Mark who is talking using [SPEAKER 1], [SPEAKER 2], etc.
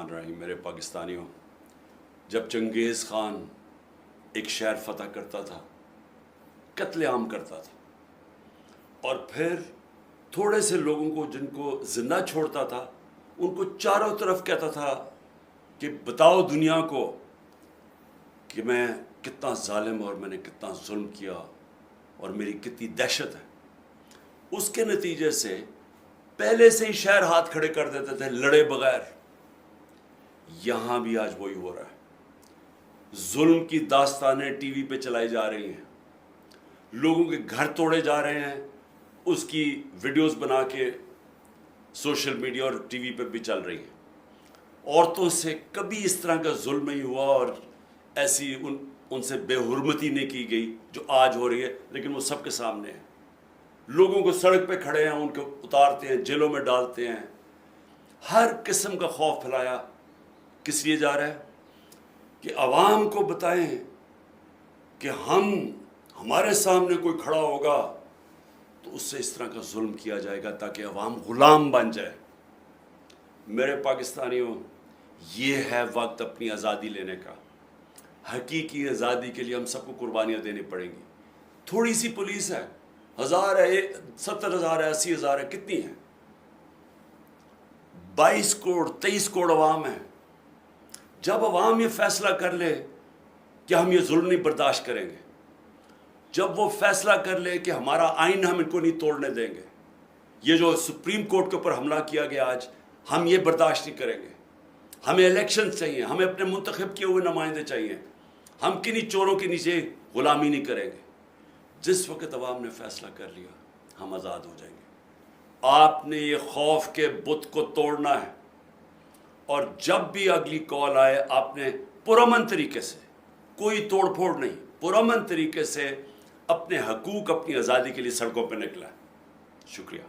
[SPEAKER 1] الرحیم میرے پاکستانیوں، جب چنگیز خان ایک شہر فتح کرتا تھا، قتل عام کرتا تھا، اور پھر تھوڑے سے لوگوں کو جن کو زندہ چھوڑتا تھا ان کو چاروں طرف کہتا تھا کہ بتاؤ دنیا کو کہ میں کتنا ظالم اور میں نے کتنا ظلم کیا اور میری کتنی دہشت ہے۔ اس کے نتیجے سے پہلے سے ہی شہر ہاتھ کھڑے کر دیتے تھے لڑے بغیر۔ یہاں بھی آج وہی ہو رہا ہے، ظلم کی داستانیں ٹی وی پہ چلائی جا رہی ہیں، لوگوں کے گھر توڑے جا رہے ہیں، اس کی ویڈیوز بنا کے سوشل میڈیا اور ٹی وی پہ بھی چل رہی ہیں۔ عورتوں سے کبھی اس طرح کا ظلم نہیں ہوا اور ایسی ان سے بے حرمتی نہیں کی گئی جو آج ہو رہی ہے، لیکن وہ سب کے سامنے ہے۔ لوگوں کو سڑک پہ کھڑے ہیں، ان کو اتارتے ہیں، جیلوں میں ڈالتے ہیں۔ ہر قسم کا خوف پھیلایا کس لیے جا رہا ہے؟ کہ عوام کو بتائیں کہ ہمارے سامنے کوئی کھڑا ہوگا تو اس سے اس طرح کا ظلم کیا جائے گا تاکہ عوام غلام بن جائے۔ میرے پاکستانیوں، یہ ہے وقت اپنی آزادی لینے کا۔ حقیقی آزادی کے لیے ہم سب کو قربانیاں دینی پڑیں گی۔ تھوڑی سی پولیس ہے، 1000 ہے، 70,000 ہے، 80,000 ہے، کتنی ہے؟ 22 کروڑ 23 کروڑ عوام ہے۔ جب عوام یہ فیصلہ کر لے کہ ہم یہ ظلم نہیں برداشت کریں گے، جب وہ فیصلہ کر لے کہ ہمارا آئین ہم ان کو نہیں توڑنے دیں گے، یہ جو سپریم کورٹ کے اوپر حملہ کیا گیا آج، ہم یہ برداشت نہیں کریں گے۔ ہمیں الیکشن چاہیے، ہمیں اپنے منتخب کیے ہوئے نمائندے چاہیے، ہم کنہیں چوروں کے نیچے غلامی نہیں کریں گے۔ جس وقت عوام نے فیصلہ کر لیا ہم آزاد ہو جائیں گے۔ آپ نے یہ خوف کے بت کو توڑنا ہے، اور جب بھی اگلی کال آئے آپ نے پرامن طریقے سے، کوئی توڑ پھوڑ نہیں، پرامن طریقے سے اپنے حقوق، اپنی آزادی کے لیے سڑکوں پہ نکلا ہے۔ شکریہ۔